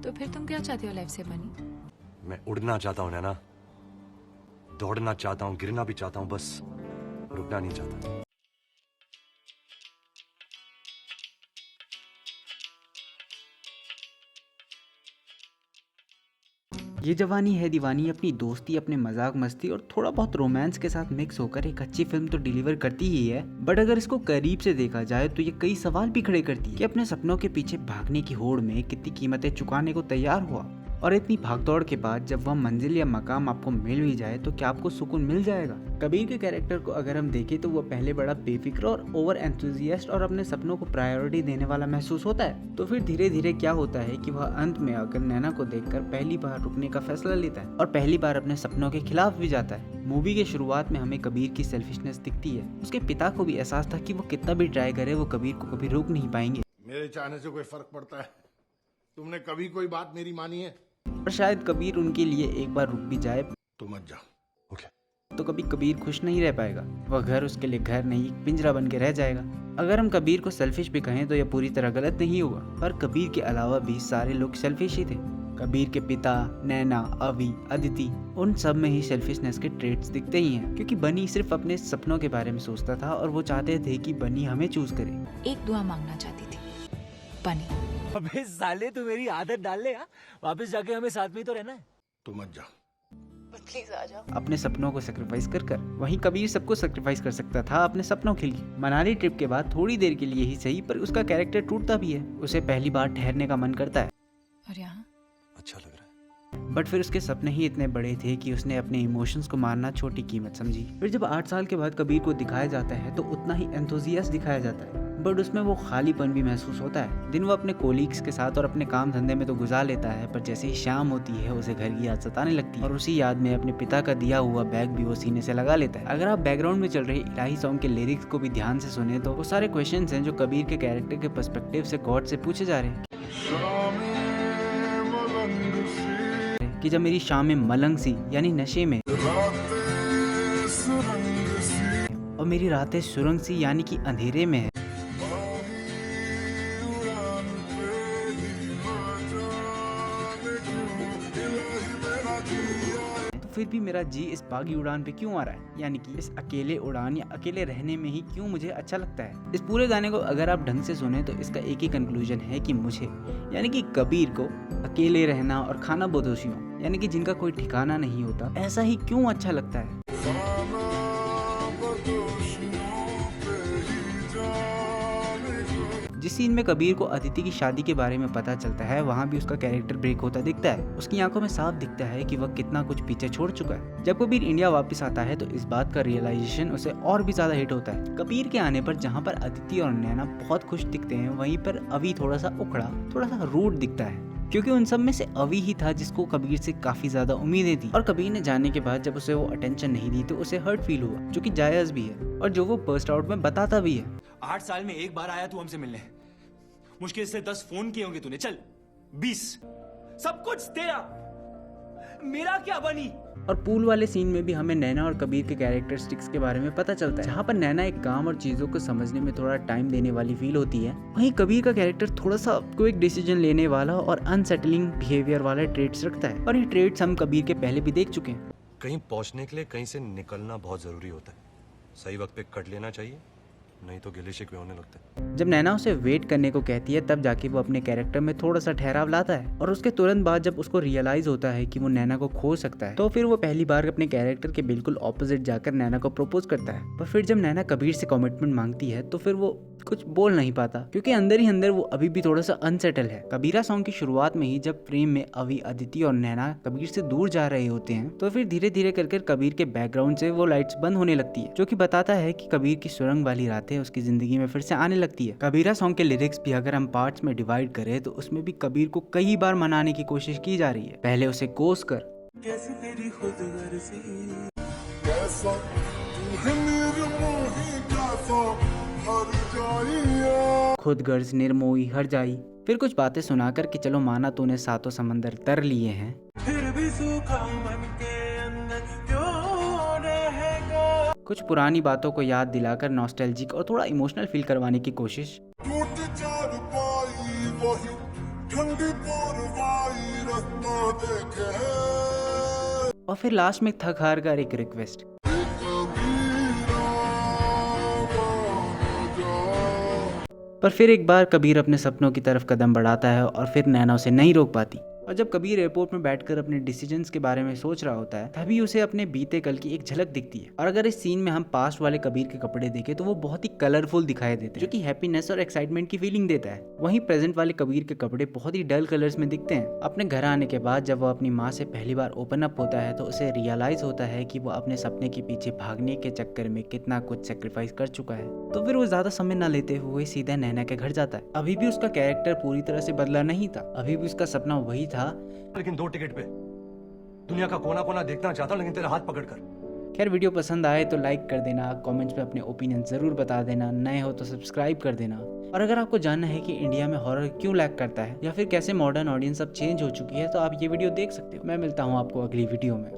तो फिर तुम क्या चाहते हो लाइफ से बनी? मैं उड़ना चाहता हूँ नैना, दौड़ना चाहता हूँ, गिरना भी चाहता हूँ, बस रुकना नहीं चाहता। ये जवानी है दीवानी अपनी दोस्ती, अपने मजाक मस्ती और थोड़ा बहुत रोमांस के साथ मिक्स होकर एक अच्छी फिल्म तो डिलीवर करती ही है, बट अगर इसको करीब से देखा जाए तो ये कई सवाल भी खड़े करती है कि अपने सपनों के पीछे भागने की होड़ में कितनी कीमतें चुकाने को तैयार हुआ, और इतनी भागदौड़ के बाद जब वह मंजिल या मकाम आपको मिल भी जाए तो क्या आपको सुकून मिल जाएगा? कबीर के कैरेक्टर को अगर हम देखें तो वह पहले बड़ा बेफिक्र और ओवर एंथुजियास्ट और अपने सपनों को प्रायोरिटी देने वाला महसूस होता है, तो फिर धीरे धीरे क्या होता है कि वह अंत में आकर नैना को देखकर पहली बार रुकने का फैसला लेता है और पहली बार अपने सपनों के खिलाफ भी जाता है। मूवी के शुरुआत में हमें कबीर की सेल्फिशनेस दिखती है। उसके पिता को भी एहसास था कि वो कितना भी ट्राई करे वो कबीर को कभी रोक नहीं पाएंगे। मेरे चाहने से कोई फर्क पड़ता है? तुमने कभी कोई बात मेरी मानी है? और शायद कबीर उनके लिए एक बार रुक भी जाए तो मत जाओ, ओके। तो कभी कबीर खुश नहीं रह पाएगा। वह घर उसके लिए घर नहीं, एक पिंजरा बन के रह जाएगा। अगर हम कबीर को सेल्फिश भी कहें तो यह पूरी तरह गलत नहीं होगा, पर कबीर के अलावा भी सारे लोग सेल्फिश ही थे। कबीर के पिता, नैना, अवी, अदिति, उन सब में ही सेल्फिशनेस के ट्रेट्स दिखते ही हैं, क्योंकि बनी सिर्फ अपने सपनों के बारे में सोचता था और वो चाहते थे कि बनी हमें चूज करे। एक दुआ मांगना चाहती थी, बनी। अबे साले तू मेरी आदत डाल ले, वापस जाके हमें साथ में ही तो रहना है। तो मत जाओ, प्लीज आ जाओ। अपने सपनों को सेक्रीफाइस कर कर वहीं कबीर सबको सेक्रीफाइस कर सकता था अपने सपनों के लिए। मनाली ट्रिप के बाद थोड़ी देर के लिए ही सही, पर उसका कैरेक्टर टूटता भी है। उसे पहली बार ठहरने का मन करता है और यहाँ अच्छा लग रहा है। बट फिर उसके सपने ही इतने बड़े थे कि उसने अपने इमोशंस को मारना छोटी कीमत समझी। फिर जब 8 साल के बाद कबीर को दिखाया जाता है तो उतना ही एंथुजियास्ट दिखाया जाता है, बट उसमें वो खालीपन भी महसूस होता है। दिन वो अपने कोलीग्स के साथ और अपने काम धंधे में तो गुजार लेता है, पर जैसे ही शाम होती है उसे घर की याद सताने लगती है और उसी याद में अपने पिता का दिया हुआ बैग भी वो सीने से लगा लेता है। अगर आप बैकग्राउंड में चल रहे इलाही सॉन्ग के लिरिक्स को भी ध्यान से सुने तो वो सारे क्वेश्चंस हैं जो कबीर के कैरेक्टर के पर्सपेक्टिव से गॉड से पूछे जा रहे हैं कि जब मेरी शामें मलंग सी यानी नशे में और मेरी रातें सुरंग सी यानी कि अंधेरे में है, तो फिर भी मेरा जी इस बागी उड़ान पे क्यों आ रहा है, यानी कि इस अकेले उड़ान या अकेले रहने में ही क्यों मुझे अच्छा लगता है। इस पूरे गाने को अगर आप ढंग से सुने तो इसका एक ही कंक्लूजन है कि मुझे यानी कि कबीर को अकेले रहना और खाना बदोशियों यानी कि जिनका कोई ठिकाना नहीं होता, ऐसा ही क्यों अच्छा लगता है। जिस सीन में कबीर को अदिति की शादी के बारे में पता चलता है वहाँ भी उसका कैरेक्टर ब्रेक होता दिखता है। उसकी आंखों में साफ दिखता है कि वह कितना कुछ पीछे छोड़ चुका है। जब कबीर इंडिया वापस आता है तो इस बात का रियलाइजेशन उसे और भी ज्यादा हिट होता है। कबीर के आने पर जहाँ पर अदिति और नैना बहुत खुश दिखते हैं, वहीं पर अवी थोड़ा सा उखड़ा, थोड़ा सा रूड दिखता है, क्योंकि उन सब में से अवी ही था जिसको कबीर से काफी ज्यादा उम्मीदें थी। और कबीर ने जाने के बाद जब उसे वो अटेंशन नहीं दी तो उसे हर्ट फील हुआ, जो कि जायज भी है और जो वो बर्स्ट आउट में बताता भी है। 8 साल में एक बार आया तू हमसे मिलने, मुश्किल से 10 फोन किए होंगे तूने, चल 20, सब कुछ तेरा, मेरा क्या बनी। और पूल वाले सीन में भी हमें नैना और कबीर के कैरेक्टरिस्टिक्स के बारे में पता चलता है। जहाँ पर नैना एक काम और चीजों को समझने में थोड़ा टाइम देने वाली फील होती है, वहीं कबीर का कैरेक्टर थोड़ा सा क्विक डिसीजन लेने वाला और अनसेटलिंग बिहेवियर वाला ट्रेट्स रखता है, और ये ट्रेट्स हम कबीर के पहले भी देख चुके हैं। कहीं पहुंचने के लिए कहीं से निकलना बहुत जरूरी होता है। सही वक्त पे कट लेना चाहिए, नहीं तो गिले शिकवे होने लगते हैं। जब नैना उसे वेट करने को कहती है तब जाके वो अपने कैरेक्टर में थोड़ा सा ठहराव लाता है, और उसके तुरंत बाद जब उसको रियलाइज होता है कि वो नैना को खो सकता है तो फिर वो पहली बार अपने कैरेक्टर के बिल्कुल ऑपोजिट जाकर नैना को प्रपोज करता है। पर फिर जब नैना कबीर से कमिटमेंट मांगती है तो फिर वो कुछ बोल नहीं पाता, क्योंकि अंदर ही अंदर वो अभी भी थोड़ा सा अनसेटल है। कबीरा सॉन्ग की शुरुआत में ही जब फ्रेम में अवी, अदिति और नैना कबीर से दूर जा रहे होते हैं तो फिर धीरे धीरे कर कबीर के बैकग्राउंड से वो लाइट्स बंद होने लगती है, जो कि बताता है कि कबीर की सुरंग वाली रातें उसकी जिंदगी में फिर से आने लगती है। कबीरा सॉन्ग के लिरिक्स भी अगर हम पार्ट्स में डिवाइड करें तो उसमें भी कबीर को कई बार मनाने की कोशिश की जा रही है। पहले उसे कोस कर, कैसी तेरी खुदगर्जी, खुद गर्ज निर्मोही हर जाई, फिर कुछ बातें सुनाकर कि चलो माना तूने सातों समंदर तर लिए हैं, फिर भी सूखा मन के अंदर क्यों रहेगा। कुछ पुरानी बातों को याद दिलाकर नॉस्टैल्जिक और थोड़ा इमोशनल फील करवाने की कोशिश। टूट चार पाई वही ठंडी पुरवाई और फिर लास्ट में थक हार कर एक रिक्वेस्ट। पर फिर एक बार कबीर अपने सपनों की तरफ कदम बढ़ाता है और फिर नैना उसे नहीं रोक पाती। और जब कबीर एयरपोर्ट में बैठकर अपने डिसीजंस के बारे में सोच रहा होता है तभी उसे अपने बीते कल की एक झलक दिखती है। और अगर इस सीन में हम पास्ट वाले कबीर के कपड़े देखें तो वो बहुत ही कलरफुल दिखाई देते हैं, जो कि हैप्पीनेस और एक्साइटमेंट की फीलिंग देता है। वहीं प्रेजेंट वाले कबीर के कपड़े बहुत ही डल कलर्स में दिखते हैं। अपने घर आने के बाद जब वो अपनी माँ से पहली बार ओपन अप होता है तो उसे रियलाइज होता है कि वो अपने सपने के पीछे भागने के चक्कर में कितना कुछ सेक्रीफाइस कर चुका है। तो फिर वो ज्यादा समय न लेते हुए सीधा नैना के घर जाता है। अभी भी उसका कैरेक्टर पूरी तरह से बदला नहीं था, अभी भी उसका सपना वही था। लेकिन 2 टिकट पे दुनिया का कोना कोना देखना चाहता हूं, लेकिन तेरा हाथ पकड़कर। खैर वीडियो पसंद आए तो लाइक कर देना, कमेंट्स में अपने ओपिनियन ज़रूर बता देना, नए हो तो सब्सक्राइब कर देना। और अगर आपको जानना है कि इंडिया में हॉरर क्यों लैग करता है या फिर कैसे मॉडर्न ऑडियंस अब चेंज हो चुकी है तो आप ये वीडियो देख सकते हो। मैं मिलता हूँ आपको अगली वीडियो में।